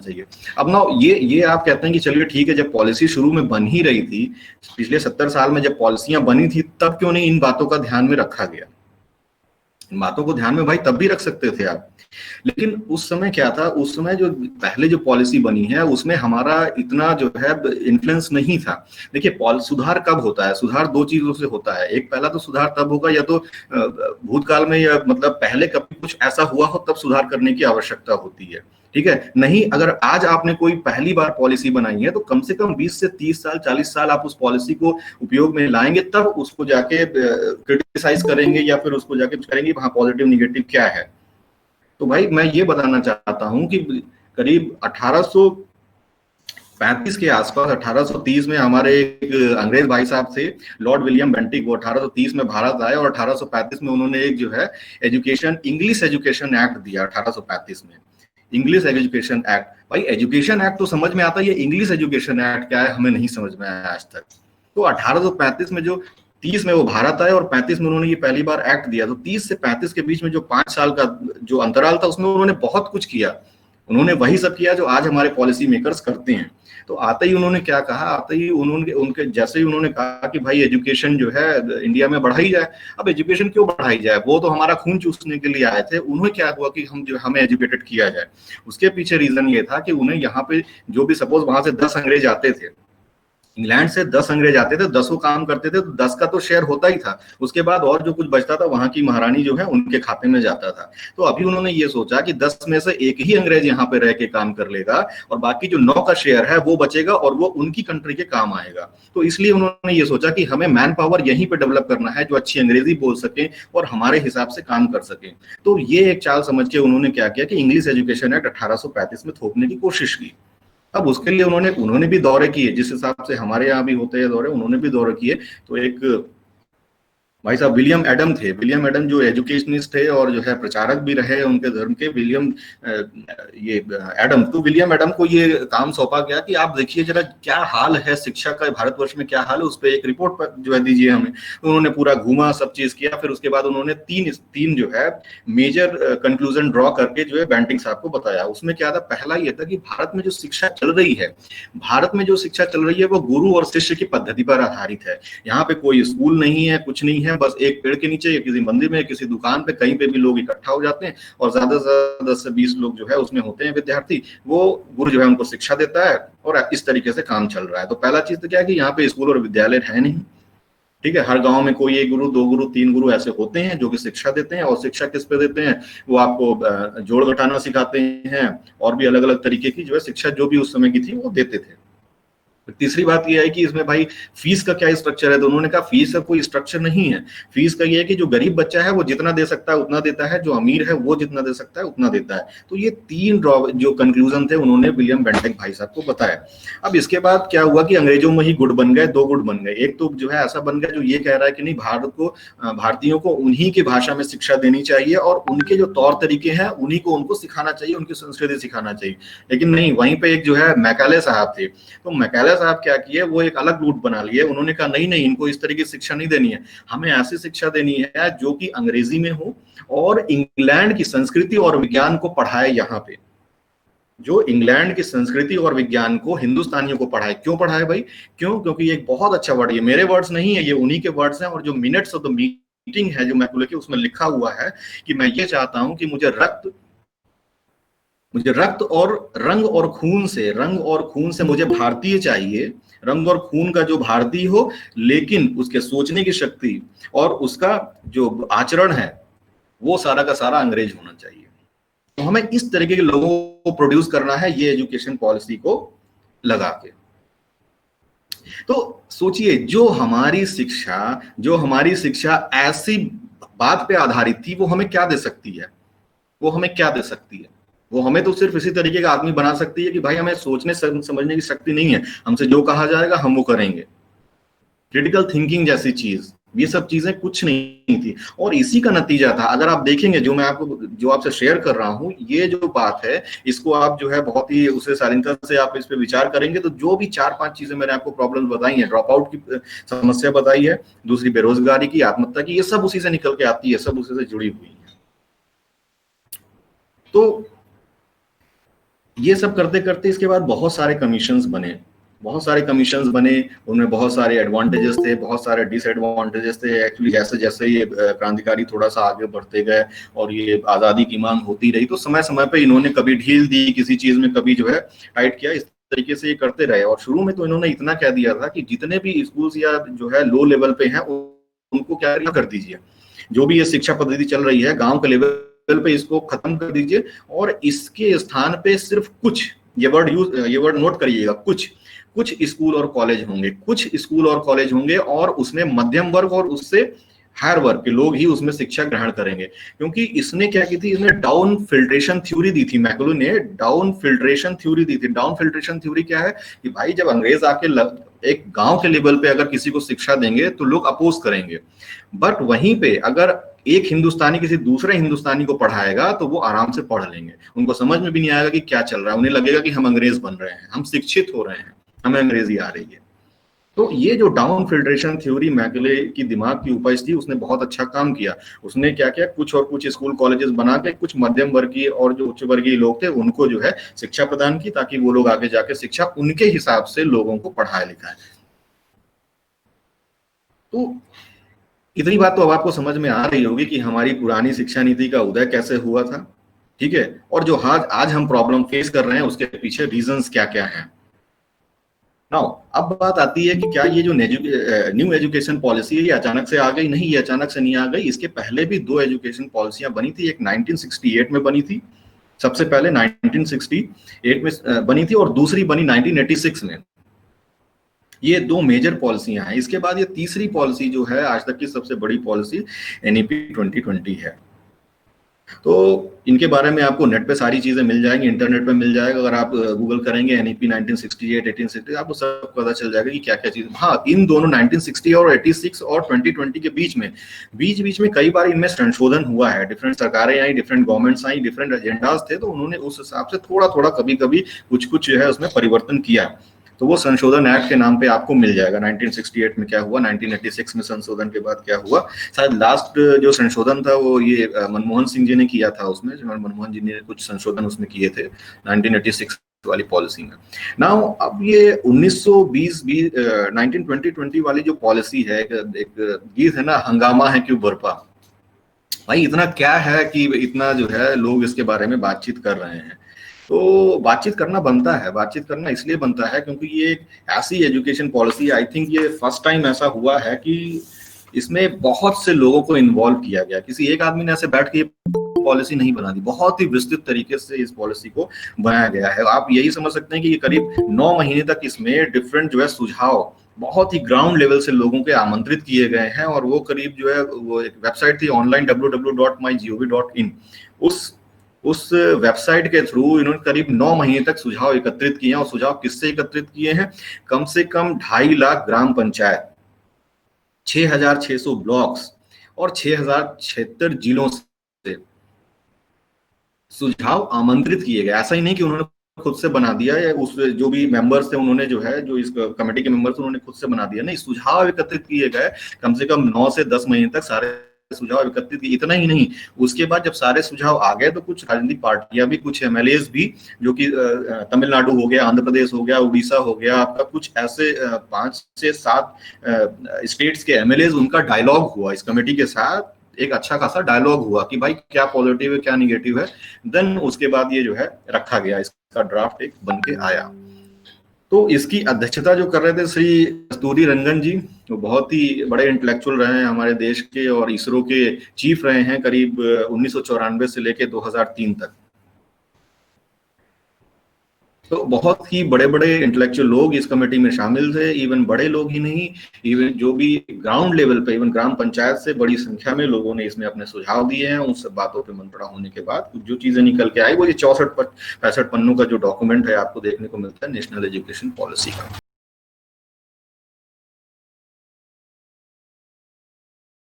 चाहिए। अब ना ये आप कहते हैं कि चलिए ठीक है, जब पॉलिसी शुरू में बन ही रही थी, पिछले 70 साल में जब पॉलिसियां बनी थी, तब क्यों नहीं इन बातों का ध्यान में रखा गया? इन बातों को ध्यान में भाई तब भी रख सकते थे आप। लेकिन उस समय क्या था, उस समय जो पहले जो पॉलिसी बनी है उसमें हमारा इतना जो है इन्फ्लुएंस नहीं था। देखिए सुधार कब होता है? सुधार दो चीजों से होता है। एक, पहला तो सुधार तब होगा या तो भूतकाल में या मतलब पहले कभी कुछ ऐसा हुआ हो तब सुधार करने की आवश्यकता होती है, ठीक है। नहीं, अगर आज आपने कोई पहली बार पॉलिसी बनाई है तो कम से कम 20 से 30 साल 40 साल आप उस पॉलिसी को उपयोग में लाएंगे, तब उसको जाके क्रिटिसाइज करेंगे या फिर उसको जाके करेंगे वहां पॉजिटिव निगेटिव क्या है। तो भाई मैं ये बताना चाहता हूं कि करीब 1835 के आसपास, 1830 में हमारे एक अंग्रेज भाई साहब थे, लॉर्ड विलियम बेंटिक। वो 1830 में भारत आए और 1835 में उन्होंने एक जो है एजुकेशन, इंग्लिश एजुकेशन एक्ट दिया। 1835 में इंग्लिश एजुकेशन एक्ट। भाई एजुकेशन एक्ट तो समझ में आता है, ये इंग्लिश एजुकेशन एक्ट क्या है हमें नहीं समझ में आया आज तक। तो 1835 में जो 30 में वो भारत आए और 35 में उन्होंने ये पहली बार एक्ट दिया। तो 30 से 35 के बीच में जो 5 साल का जो अंतराल था, उसमें उन्होंने बहुत कुछ किया। उन्होंने वही सब किया जो आज हमारे पॉलिसी मेकर्स करते हैं। तो आते ही उन्होंने क्या कहा, आते ही उन्होंने उनके जैसे ही उन्होंने कहा कि भाई एजुकेशन जो है इंडिया में बढ़ाई जाए। अब एजुकेशन क्यों बढ़ाई जाए? वो तो हमारा खून चूसने के लिए आए थे। उन्हें क्या हुआ कि हम जो हमें एजुकेटेड किया जाए। उसके पीछे रीजन ये था कि उन्हें यहाँ पे जो भी सपोज वहां से 10 अंग्रेज आते थे, इंग्लैंड से 10 अंग्रेज आते थे, 10 काम करते थे, तो 10 का तो शेयर होता ही था। उसके बाद और जो कुछ बचता था वहां की महारानी जो है उनके खाते में जाता था। तो अभी उन्होंने ये सोचा कि 10 में से एक ही अंग्रेज यहाँ पे रह के काम कर लेगा और बाकी जो 9 का शेयर है वो बचेगा और वो उनकी कंट्री के काम आएगा। तो इसलिए उन्होंने ये सोचा कि हमें मैन पावर यहीं पे डेवलप करना है जो अच्छी अंग्रेजी बोल सके और हमारे हिसाब से काम कर सके। तो ये एक चाल समझ के उन्होंने क्या किया कि इंग्लिश एजुकेशन एक्ट 1835 में थोपने की कोशिश की। अब उसके लिए उन्होंने भी दौरे किए, जिस हिसाब से हमारे यहाँ भी होते हैं दौरे, उन्होंने भी दौरे किए। तो एक भाई साहब विलियम एडम थे। विलियम एडम जो एजुकेशनिस्ट थे और जो है प्रचारक भी रहे उनके धर्म के, ये एडम। तो विलियम एडम को ये काम सौंपा गया कि आप देखिए जरा क्या हाल है शिक्षा का भारतवर्ष में, क्या हाल है, उस पर एक रिपोर्ट पर जो है दीजिए हमें। तो उन्होंने पूरा घूमा, सब चीज किया। फिर उसके बाद उन्होंने तीन जो है मेजर कंक्लूजन ड्रॉ करके जो है बेंटिक साहब को बताया। उसमें क्या था, पहला ये था कि भारत में जो शिक्षा चल रही है, भारत में जो शिक्षा चल रही है वो गुरु और शिष्य की पद्धति पर आधारित है। यहाँ पे कोई स्कूल नहीं है, कुछ नहीं है, बस एक पेड़ के नीचे या किसी मंदिर में, किसी दुकान पे, कहीं पे भी लोग इकट्ठा हो जाते हैं और ज्यादा से ज्यादा 10 से 20 लोग जो है उसमें होते हैं विद्यार्थी। वो गुरु जो है उनको शिक्षा देता है और इस तरीके से काम चल रहा है। तो पहला चीज तो क्या है कि यहाँ पे स्कूल और विद्यालय है नहीं, ठीक है। हर गांव में कोई 1 गुरु, 2 गुरु, 3 गुरु ऐसे होते हैं जो कि शिक्षा देते हैं। और शिक्षा किस पे देते हैं? वो आपको जोड़ घटाना सिखाते हैं और भी अलग अलग तरीके की जो है शिक्षा जो भी उस समय की थी वो देते थे। तीसरी बात यह है कि इसमें भाई फीस का क्या स्ट्रक्चर है? तो उन्होंने कहा फीस का कोई स्ट्रक्चर नहीं है। फीस का ये है कि जो गरीब बच्चा है वो जितना दे सकता है उतना देता है, जो अमीर है वो जितना दे सकता है उतना देता है। तो ये 3 जो कंक्लूजन थे उन्होंने विलियम बेंटिक भाई साहब को बताया। अब इसके बाद क्या हुआ कि अंग्रेजों में ही गुट बन गए, 2 गुट बन गए। एक तो जो है ऐसा बन गया जो ये कह रहा है कि नहीं, भारतीयों को उन्हीं की भाषा में शिक्षा देनी चाहिए और उनके जो तौर तरीके हैं उन्हीं को उनको सिखाना चाहिए, उनकी संस्कृति सिखाना चाहिए। लेकिन नहीं, वहीं पे एक जो है मैकाले साहब थे। तो मैकाले साहब क्या किए, वो एक अलग रूट बना लिए। उन्होंने कहा नहीं नहीं, इनको इस तरीके की शिक्षा नहीं देनी है, हमें ऐसी शिक्षा देनी है जो कि अंग्रेजी में हो और इंग्लैंड की संस्कृति और विज्ञान को पढ़ाए। यहाँ पे जो इंग्लैंड की संस्कृति और विज्ञान को हिंदुस्तानियों को पढ़ाए। क्यों पढ़ाए भाई? क्योंकि ये एक बहुत अच्छा वर्ड, ये मेरे वर्ड्स नहीं है, ये उन्हीं के वर्ड्स हैं। और जो मिनट्स ऑफ द मीटिंग है जो मैकुले, उसमें लिखा हुआ है कि मैं ये चाहता हूं कि मुझे रक्त और रंग और खून से मुझे भारतीय चाहिए। रंग और खून का जो भारतीय हो, लेकिन उसके सोचने की शक्ति और उसका जो आचरण है वो सारा का सारा अंग्रेज होना चाहिए। तो हमें इस तरीके के लोगों को प्रोड्यूस करना है ये एजुकेशन पॉलिसी को लगा के। तो सोचिए, जो हमारी शिक्षा ऐसी बात पे आधारित थी, वो हमें क्या दे सकती है? वो हमें तो सिर्फ इसी तरीके का आदमी बना सकती है कि भाई हमें सोचने समझने की शक्ति नहीं है, हमसे जो कहा जाएगा हम वो करेंगे। क्रिटिकल थिंकिंग जैसी चीज, ये सब चीजें कुछ नहीं थी। और इसी का नतीजा था, अगर आप देखेंगे जो आपसे शेयर कर रहा हूं, ये जो बात है इसको आप जो है बहुत ही उसे शालीनता से आप इस पे विचार करेंगे तो जो भी 4-5 चीजें मैंने आपको प्रॉब्लम बताई है, ड्रॉप आउट की समस्या बताई है, दूसरी बेरोजगारी की, आत्महत्या की, ये सब उसी से निकल के आती है, सब उसी से जुड़ी हुई है। तो ये सब करते करते इसके बाद बहुत सारे कमीशंस बने, बहुत सारे कमीशंस बने, उनमें बहुत सारे एडवांटेजेस थे, बहुत सारे डिसएडवांटेजेस थे। एक्चुअली जैसे जैसे ये क्रांतिकारी थोड़ा सा आगे बढ़ते गए और ये आज़ादी की मांग होती रही, तो समय समय पे इन्होंने कभी ढील दी किसी चीज में, कभी जो है टाइट किया, इस तरीके से ये करते रहे। और शुरू में तो इन्होंने इतना कह दिया था कि जितने भी स्कूल्स या जो है लो लेवल पे हैं उनको क्या कर दीजिए, जो भी ये शिक्षा पद्धति चल रही है गांव के लेवल पे इसको खत्म कर दीजिए, और इसके स्थान पे सिर्फ कुछ, ये वर्ड नोट करिएगा, कुछ कुछ स्कूल और कॉलेज होंगे, कुछ स्कूल और कॉलेज होंगे, और उसमें मध्यम वर्ग और उससे हायर वर्ग के लोग ही उसमें शिक्षा ग्रहण करेंगे। क्योंकि इसने क्या की थी, इसने डाउन फिल्ट्रेशन थ्योरी दी थी, मैकलू ने डाउन फिल्ट्रेशन थ्योरी दी थी। डाउन फिल्ट्रेशन थ्योरी क्या है कि भाई जब अंग्रेज आके एक गांव के लेवल पे अगर किसी को शिक्षा देंगे तो लोग अपोज करेंगे, बट वहीं पे अगर एक हिंदुस्तानी किसी दूसरे हिंदुस्तानी को पढ़ाएगा तो वो आराम से पढ़ लेंगे, उनको समझ में भी नहीं आएगा कि क्या चल रहा है, उन्हें लगेगा कि हम अंग्रेज बन रहे हैं, हम शिक्षित हो रहे हैं, हमें अंग्रेजी आ रही है। तो ये जो डाउन फिल्ट्रेशन थ्योरी मैकले की दिमाग की उपज थी, उसने बहुत अच्छा काम किया। उसने क्या किया, कुछ और कुछ स्कूल कॉलेजेस बना के कुछ मध्यम वर्गीय और जो उच्च वर्गीय लोग थे उनको जो है शिक्षा प्रदान की, ताकि वो लोग आगे जाके शिक्षा उनके हिसाब से लोगों को पढ़ाए लिखाए। तो इतनी बात तो अब आपको समझ में आ रही होगी कि हमारी पुरानी शिक्षा नीति का उदय कैसे हुआ था, ठीक है, और जो आज हम प्रॉब्लम फेस कर रहे हैं उसके पीछे रीजंस क्या क्या हैं। नाउ अब बात आती है कि क्या ये जो न्यू एजुकेशन पॉलिसी है ये अचानक से आ गई? नहीं, ये अचानक से नहीं आ गई। इसके पहले भी दो एजुकेशन पॉलिसियां बनी थी, एक 1968 में बनी थी, सबसे पहले 1968 में बनी थी, और दूसरी बनी 1986 में। ये दो मेजर पॉलिसियां हैं। इसके बाद ये तीसरी पॉलिसी जो है आज तक की सबसे बड़ी पॉलिसी एनईपी 2020 है। तो इनके बारे में आपको नेट पे सारी चीजें मिल जाएंगी, इंटरनेट पे मिल जाएगा। अगर आप गूगल करेंगे एनईपी 1968 1860 आपको सब पता चल जाएगा कि क्या क्या चीज। हाँ, इन दोनों 1960 और 86 और 2020 के बीच में कई बार इनमें संशोधन हुआ है। डिफरेंट सरकारें आई, डिफरेंट गवर्नमेंट्स आई, डिफरेंट एजेंडाज थे, तो उन्होंने उस हिसाब से थोड़ा थोड़ा कभी कभी कुछ जो है उसमें परिवर्तन किया। तो वो संशोधन एक्ट के नाम पे आपको मिल जाएगा। 1968 में क्या हुआ, 1986 में संशोधन के बाद क्या हुआ। शायद लास्ट जो संशोधन था वो ये मनमोहन सिंह जी ने किया था, उसमें मनमोहन जी ने कुछ संशोधन उसमें किए थे 1986 वाली पॉलिसी में। नाउ अब ये 1920 वाली जो पॉलिसी है, एक गीत है ना, हंगामा है क्यों बरपा। भाई इतना क्या है कि इतना जो है लोग इसके बारे में बातचीत कर रहे हैं। तो बातचीत करना बनता है, बातचीत करना इसलिए बनता है क्योंकि ये एक ऐसी एजुकेशन पॉलिसी, आई थिंक ये फर्स्ट टाइम ऐसा हुआ है कि इसमें बहुत से लोगों को इन्वॉल्व किया गया। किसी एक आदमी ने ऐसे बैठ के पॉलिसी नहीं बना दी, बहुत ही विस्तृत तरीके से इस पॉलिसी को बनाया गया है। आप यही समझ सकते हैं कि ये करीब 9 महीने तक इसमें डिफरेंट जो है सुझाव बहुत ही ग्राउंड लेवल से लोगों के आमंत्रित किए गए हैं। और वो करीब जो है वो एक वेबसाइट थी ऑनलाइन www.mygov.in, उस वेबसाइट के थ्रू इन्होंने करीब 9 महीने तक सुझाव एकत्रित किए हैं। और सुझाव किससे एकत्रित किए हैं? कम से कम 2.5 लाख ग्राम पंचायत, 6,600 ब्लॉक्स और 6,076 जिलों से सुझाव आमंत्रित किए गए। ऐसा ही नहीं कि उन्होंने खुद से बना दिया, या उस जो भी मेंबर्स थे उन्होंने जो है, जो इस कमेटी के मेंबर्स उन्होंने खुद से बना दिया, नहीं, सुझाव एकत्रित किए गए। कम से कम 9 से 10 महीने तक सारे सुझाव एकत्रित किए। इतना ही नहीं, उसके बाद जब सारे सुझाव आ गए तो कुछ राजनीतिक पार्टियां भी, कुछ एमएलएस भी, जो कि तमिलनाडु हो गया, आंध्र प्रदेश हो गया, उड़ीसा हो गया, आपका कुछ ऐसे 5 से 7 स्टेट्स के एमएलएस, उनका डायलॉग हुआ इस कमेटी के साथ। एक अच्छा खासा डायलॉग हुआ कि भाई क्या पॉजिटिव है क्या निगेटिव है। देन उसके बाद ये जो है रखा गया, इसका ड्राफ्ट एक बन के आया। तो इसकी अध्यक्षता जो कर रहे थे श्री कस्तूरी रंगन जी, वो बहुत ही बड़े इंटेलेक्चुअल रहे हैं हमारे देश के, और इसरो के चीफ रहे हैं करीब 1994 से लेके 2003 तक। तो बहुत ही बड़े बड़े इंटेलेक्चुअल लोग इस कमेटी में शामिल थे। इवन बड़े लोग ही नहीं, इवन जो भी ग्राउंड लेवल पे, इवन ग्राम पंचायत से बड़ी संख्या में लोगों ने इसमें अपने सुझाव दिए हैं। उन सब बातों पे मंथना होने के बाद जो चीजें निकल के आई, वो ये 64-65 पन्नों का जो डॉक्यूमेंट है आपको देखने को मिलता है नेशनल एजुकेशन पॉलिसी का।